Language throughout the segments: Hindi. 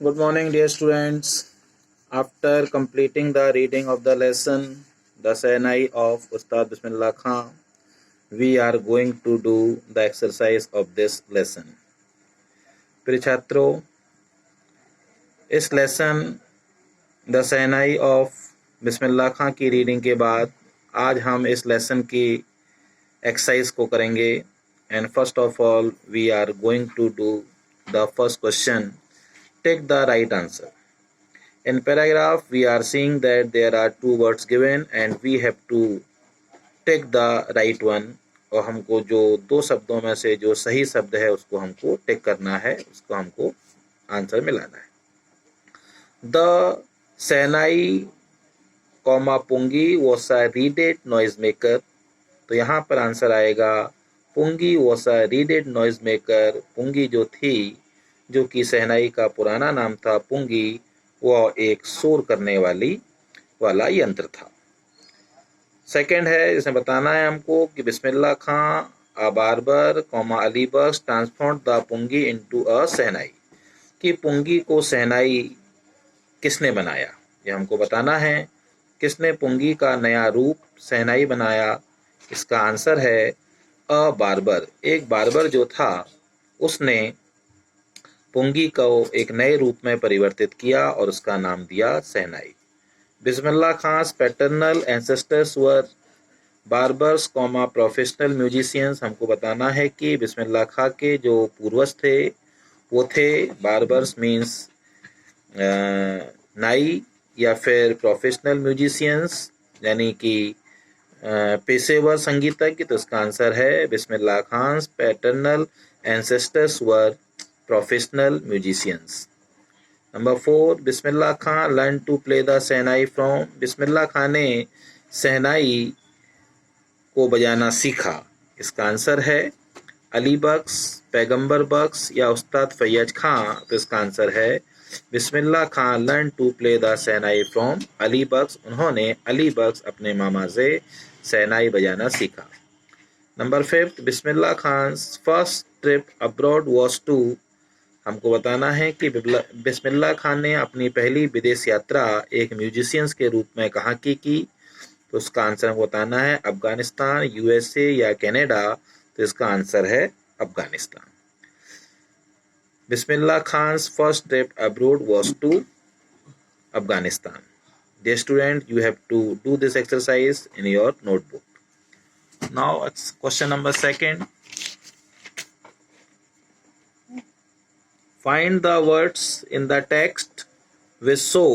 Good morning, dear students. After completing the reading of the lesson, The Sainai of Ustad Bismillah Khan, we are going to do the exercise of this lesson. प्रिय छात्रों, इस लेसन द सैनाई ऑफ बिस्मिल्लाह खां की रीडिंग के बाद आज हम इस लेसन की एक्सरसाइज को करेंगे. And first of all we are going to do the first question. Take the right answer. In paragraph, we are seeing that there are two words given and we have to take the right one. और हमको जो दो शब्दों में से जो सही शब्द है उसको हमको टिक करना है, उसको हमको आंसर मिलाना है. The Sainai, पुंगी was a reeded noise maker. तो यहाँ पर आंसर आएगा पुंगी was a reeded noise maker. पुंगी जो थी, जो कि सहनाई का पुराना नाम था पुंगी, वह एक शोर करने वाला यंत्र था. सेकंड है, इसमें बताना है हमको कि Bismillah Khan a barber Ali Bakhsh transform the pungi into a shehnai. कि पुंगी को सहनाई किसने बनाया, ये हमको बताना है. किसने पुंगी का नया रूप सहनाई बनाया? इसका आंसर है अ बार्बर. एक बार्बर जो था उसने पुंगी को एक नए रूप में परिवर्तित किया और उसका नाम दिया सहनाई. Bismillah Khan paternal ancestors were barbers professional musicians. हमको बताना है कि बिस्मिल्लाह खां के जो पूर्वज थे वो थे बार्बर्स मीन्स नाई या फिर प्रोफेशनल म्यूजिशियंस यानी कि पेशेवर संगीतज्ञ. तो इसका आंसर है Bismillah Khan paternal ancestors were professional musicians. Number 4, Bismillah Khan learned to play the shehnai from. Bismillah Khan ने शहनाई को बजाना सीखा. इसका आंसर है अली बख्श, पैगंबर बख्श या उस्ताद फैयज खां. तो इसका आंसर है बिस्मिल्लाह Khan learned to play the shehnai from Ali बख्श. उन्होंने अली बख्श अपने मामा से शहनाई बजाना सीखा. Number 5, Bismillah Khan first trip abroad was to. हमको बताना है कि बिस्मिल्लाह खान ने अपनी पहली विदेश यात्रा एक म्यूजिशियंस के रूप में कहाँ की. तो उसका आंसर बताना है अफगानिस्तान, यूएसए या कनाडा. तो इसका आंसर है Afghanistan. Bismillah Khan first trip abroad was to Afghanistan. Dear student, you have to do this exercise in your notebook. Now question number second. Find the words in the text which show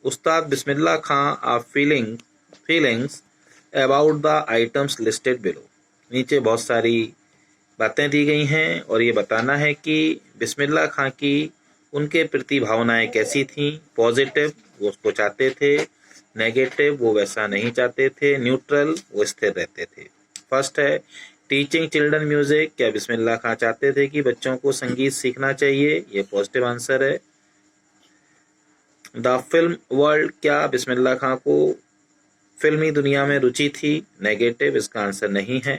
Ustad Bismillah Khan are feelings about the items listed below. नीचे बहुत सारी बातें दी गई हैं और ये बताना है कि बिस्मिल्लाह खां की उनके प्रति भावनाएं कैसी थीं. पॉजिटिव, वो उसको चाहते थे. नेगेटिव, वो वैसा नहीं चाहते थे. न्यूट्रल, वो स्थिर रहते थे. फर्स्ट है टीचिंग चिल्ड्रन म्यूजिक. क्या बिस्मिल्लाह खां चाहते थे कि बच्चों को संगीत सीखना चाहिए? ये पॉजिटिव आंसर है. The film world. क्या बिस्मिल्लाह खां को फिल्मी दुनिया में रुचि थी? नेगेटिव, इसका आंसर नहीं है.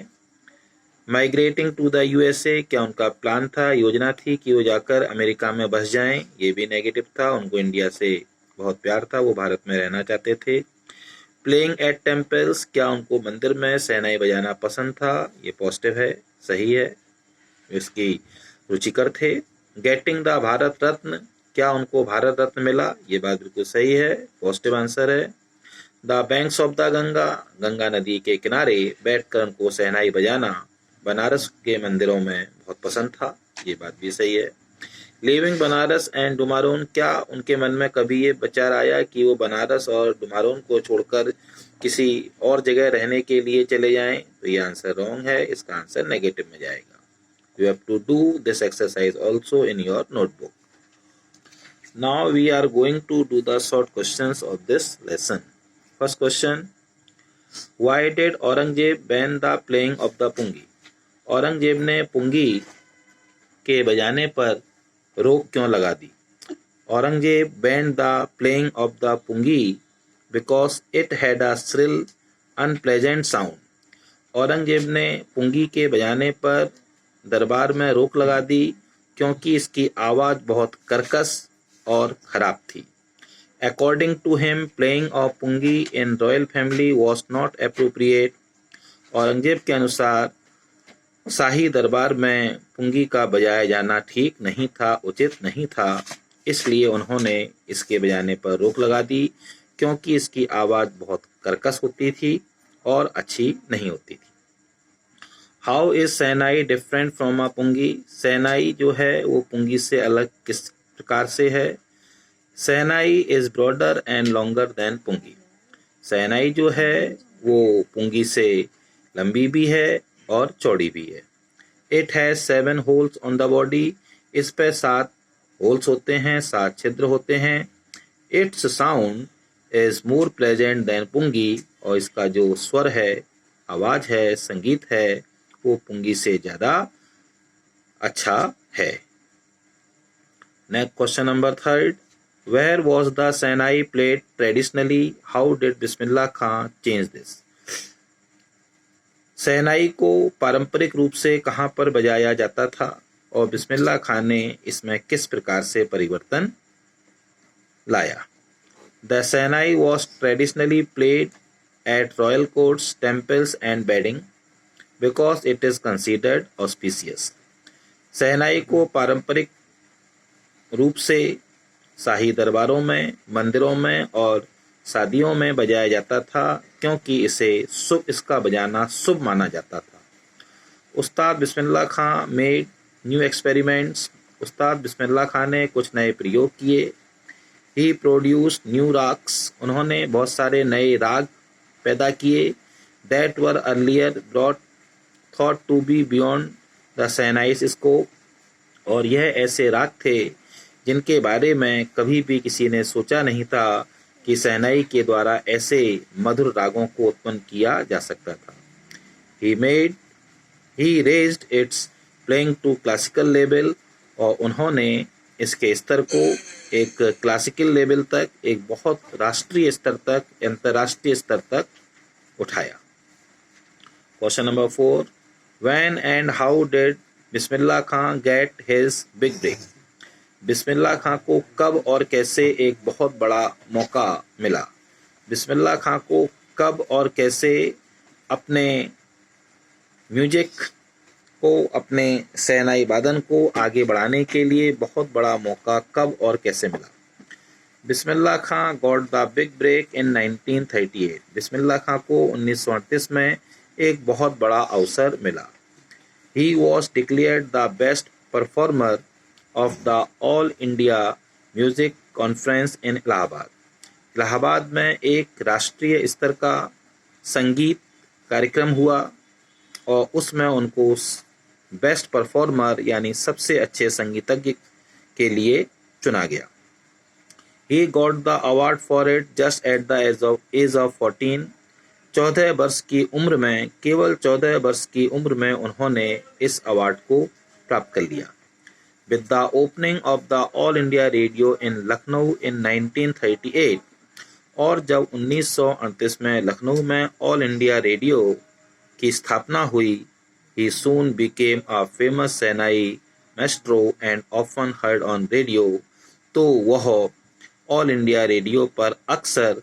Migrating to the USA. क्या उनका प्लान था, योजना थी कि वो जाकर अमेरिका में बस जाएं? ये भी नेगेटिव था. उनको इंडिया से बहुत प्यार था, वो भारत में रहना चाहते थे. Playing at temples. क्या उनको मंदिर में शहनाई बजाना पसंद था? ये पॉजिटिव है, सही है, इसकी रुचिकर थे. Getting the Bharat Ratna. क्या उनको भारत रत्न मिला? ये बात बिल्कुल सही है, पॉजिटिव आंसर है. The banks of the Ganga. Ganga नदी के किनारे बैठकर उनको शहनाई बजाना बनारस के मंदिरों में बहुत पसंद था. ये बात भी सही है. Living Banaras and Dumraon. क्या उनके मन में कभी ये विचार आया कि वो बनारस और डुमारोन को छोड़कर किसी और जगह रहने के लिए चले जाएं? तो ये आंसर रॉन्ग है, इसका आंसर नेगेटिव में जाएगा. You have to do this exercise also in your notebook. Now we are going to do the short questions of this lesson. First question, why did Aurangzeb ban the playing of the pungi. Aurangzeb ने पुंगी के बजाने पर रोक क्यों लगा दी? Aurangzeb banned the playing of the pungi because it had a shrill unpleasant sound. Aurangzeb ने पुंगी के बजाने पर दरबार में रोक लगा दी क्योंकि इसकी आवाज़ बहुत कर्कश और खराब थी। According to him, playing of pungi in royal family was not appropriate. Aurangzeb के अनुसार शाही दरबार में पुंगी का बजाया जाना ठीक नहीं था, उचित नहीं था, इसलिए उन्होंने इसके बजाने पर रोक लगा दी, क्योंकि इसकी आवाज़ बहुत कर्कश होती थी और अच्छी नहीं होती थी। How is shehnai different from a pungi? शहनाई जो है वो पुंगी से अलग किस प्रकार से है? Shehnai is broader and longer than pungi. शहनाई जो है वो पुंगी से लंबी भी है और चौड़ी भी है। It has 7 holes on the body. इस पे 7 होल्स होते हैं, 7 छिद्र होते हैं। Its sound is more pleasant than pungi. और इसका जो स्वर है, आवाज है, संगीत है, वो पुंगी से ज्यादा अच्छा है। Next question number 3, where was the shehnai played traditionally? How did Bismillah Khan change this? शहनाई को पारंपरिक रूप से कहाँ पर बजाया जाता था और बिस्मिल्लाह खां ने इसमें किस प्रकार से परिवर्तन लाया? The shehnai was traditionally played at royal courts, temples and wedding because it is considered auspicious. शहनाई को पारंपरिक रूप से शाही दरबारों में, मंदिरों में और शादियों में बजाया जाता था, क्योंकि इसका बजाना शुभ माना जाता था। Ustad Bismillah Khan made new experiments. Ustad Bismillah Khan ने कुछ नए प्रयोग किए। He produced new ragas. उन्होंने बहुत सारे नए राग पैदा किए। That were earlier brought thought to be beyond the shehnai's scope. और यह ऐसे राग थे जिनके बारे में कभी भी किसी ने सोचा नहीं था कि शहनाई के द्वारा ऐसे मधुर रागों को उत्पन्न किया जा सकता था। He raised its playing to classical level. और उन्होंने इसके स्तर को एक क्लासिकल लेवल तक, एक बहुत राष्ट्रीय स्तर तक, अंतर्राष्ट्रीय स्तर तक उठाया। Question number 4, when and how did Bismillah Khan get his big break? Bismillah Khan को कब और कैसे एक बहुत बड़ा मौका मिला? बिस्मिल्लाह खां को कब और कैसे अपने म्यूजिक को, अपने शहनाई वादन को आगे बढ़ाने के लिए बहुत बड़ा मौका कब और कैसे मिला? Bismillah Khan got the big break in 1938। Bismillah Khan को 1938 में एक बहुत बड़ा अवसर मिला। He was declared the best performer of the All India Music Conference in Allahabad. Allahabad में एक राष्ट्रीय स्तर का संगीत कार्यक्रम हुआ और उसमें उनको बेस्ट परफॉर्मर यानी सबसे अच्छे संगीतज्ञ के लिए चुना गया। He got the award for it just at the age of 14। 14 वर्ष की उम्र में, केवल 14 वर्ष की उम्र में उन्होंने इस अवार्ड को प्राप्त कर लिया। With the opening of the All India Radio in Lucknow in 1938। और जब 1938 में लखनऊ में ऑल इंडिया रेडियो की स्थापना हुई, he soon became a famous shehnai maestro and often heard on radio। तो वह ऑल इंडिया रेडियो पर अक्सर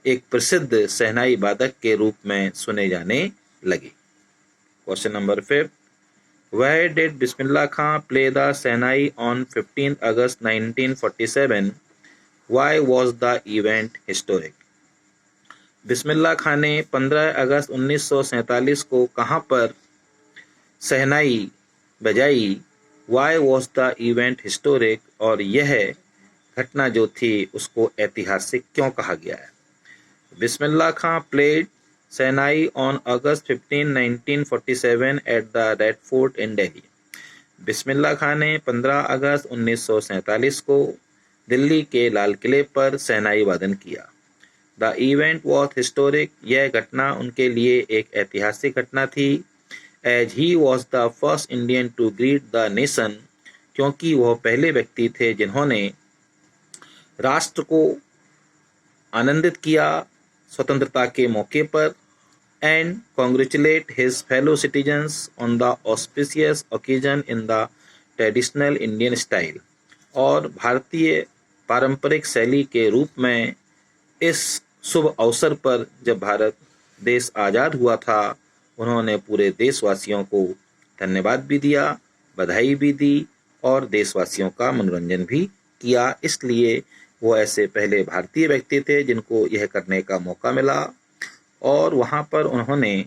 एक प्रसिद्ध शहनाई वादक के रूप में सुने जाने लगे। Question number 5, Where did Bismillah Khan play the Shehnai on 15 August 1947? Why was the event historic? बिस्मिल्लाह खां ने 15 अगस्त 1947 को कहाँ पर शहनाई बजाई? Why was the event historic? और यह घटना जो थी उसको ऐतिहासिक क्यों कहा गया है? बिस्मिल्लाह खां played shehnai on August 15, 1947 at the Red Fort in Delhi। बिस्मिल्लाह खां ने 15 अगस्त 1947 को दिल्ली के लाल किले पर शहनाई वादन किया। The event was historic. यह घटना उनके लिए एक ऐतिहासिक घटना थी। As he was the first Indian to greet the nation. क्योंकि वह पहले व्यक्ति थे जिन्होंने राष्ट्र को आनंदित किया स्वतंत्रता के मौके पर। and congratulate his fellow citizens on the auspicious occasion in the traditional Indian style, और भारतीय पारंपरिक शैली के रूप में इस शुभ अवसर पर जब भारत देश आज़ाद हुआ था, उन्होंने पूरे देशवासियों को धन्यवाद भी दिया, बधाई भी दी और देशवासियों का मनोरंजन भी किया। इसलिए वो ऐसे पहले भारतीय व्यक्ति थे जिनको यह करने का मौका मिला, और वहाँ पर उन्होंने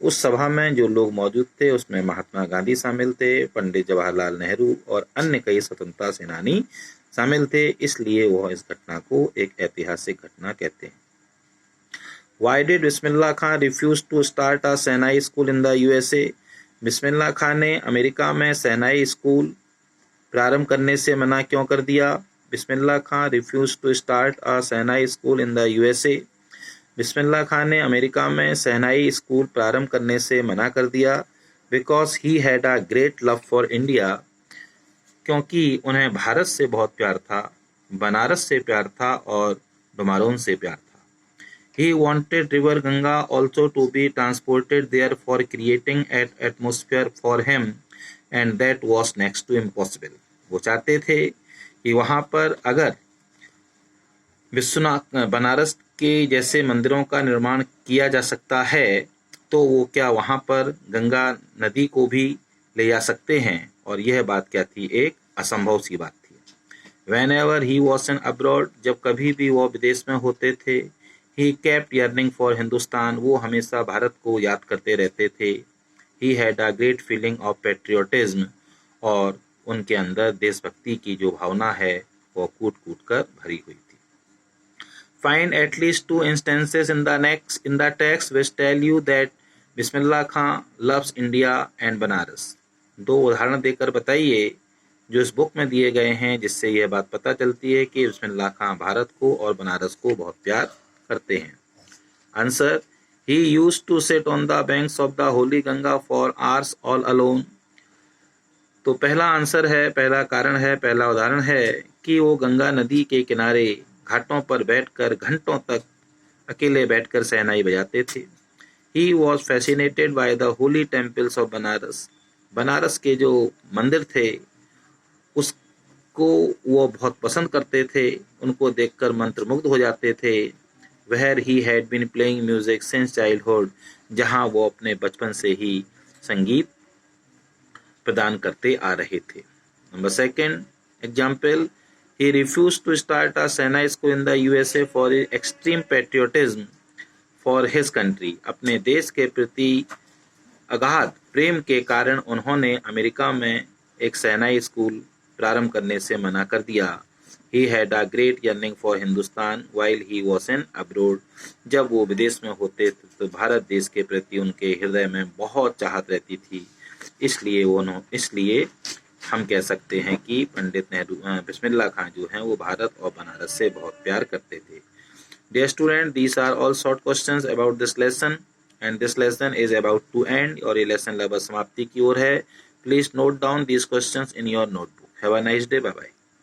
उस सभा में जो लोग मौजूद थे उसमें महात्मा गांधी शामिल थे, पंडित जवाहरलाल नेहरू और अन्य कई स्वतंत्रता सेनानी शामिल थे। इसलिए वह इस घटना को एक ऐतिहासिक घटना कहते हैं। Why did Bismillah Khan refuse to start a shehnai school in the USA? Bismillah Khan ने अमेरिका में सेनाई स्कूल प्रारंभ करने से मना क्यों कर दिया? Bismillah Khan refused to start a shehnai school in the USA. Bismillah Khan ने अमेरिका में सेनाई स्कूल प्रारंभ करने से मना कर दिया। Because he had a great love for India. क्योंकि उन्हें भारत से बहुत प्यार था, बनारस से प्यार था और डुमारोन से प्यार था। He wanted river Ganga also to be transported there for creating an atmosphere for him, and that was next to impossible. वो चाहते थे कि वहाँ पर अगर विश्वनाथ बनारस के जैसे मंदिरों का निर्माण किया जा सकता है तो वो क्या वहाँ पर गंगा नदी को भी ले जा सकते हैं, और यह बात क्या थी, एक असंभव सी बात थी। Whenever he was in abroad, जब कभी भी वो विदेश में होते थे, he kept yearning for Hindustan, वो हमेशा भारत को याद करते रहते थे। He had a great feeling of patriotism, और उनके अंदर देशभक्ति की जो भावना है वो कूट कूट कर भरी हुई थी। Find at least 2 instances in the text which tell you that Bismillah Khan loves India and Banaras. 2 उदाहरण देकर बताइए जो इस बुक में दिए गए हैं जिससे यह बात पता चलती है कि बिस्मिल्लाह खां भारत को और बनारस को बहुत प्यार करते हैं। Answer, he used to sit on the banks of the holy Ganga for hours all alone। तो पहला आंसर है, पहला कारण है, पहला उदाहरण है कि वो गंगा नदी के किनारे घाटों पर बैठकर घंटों तक अकेले बैठकर शहनाई बजाते थे। He was fascinated by the holy temples of Banaras. Banaras के जो मंदिर थे उसको वो बहुत पसंद करते थे, उनको देखकर मंत्रमुग्ध हो जाते थे। Where he had been playing music since childhood, जहाँ वो अपने बचपन से ही संगीत प्रदान करते आ रहे थे। Number 2 example, he refused to start a shehnai school in the USA for his extreme patriotism for his country। अपने देश के प्रति अगाध प्रेम के कारण उन्होंने अमेरिका में एक सेनाई स्कूल प्रारंभ करने से मना कर दिया। He had a great yearning for Hindustan while he was in abroad। जब वो विदेश में होते थे तो भारत देश के प्रति उनके हृदय में बहुत चाहत रहती थी। इसलिए हम कह सकते हैं कि पंडित नेहरू बिस्मिल्लाह खां जो हैं वो भारत और बनारस से बहुत प्यार करते थे। Dear student, these are all short questions about this lesson, and this lesson is about to end, और ये lesson लगभग समाप्ति की ओर है। Please note down these questions in your notebook. Have a nice day. Bye bye.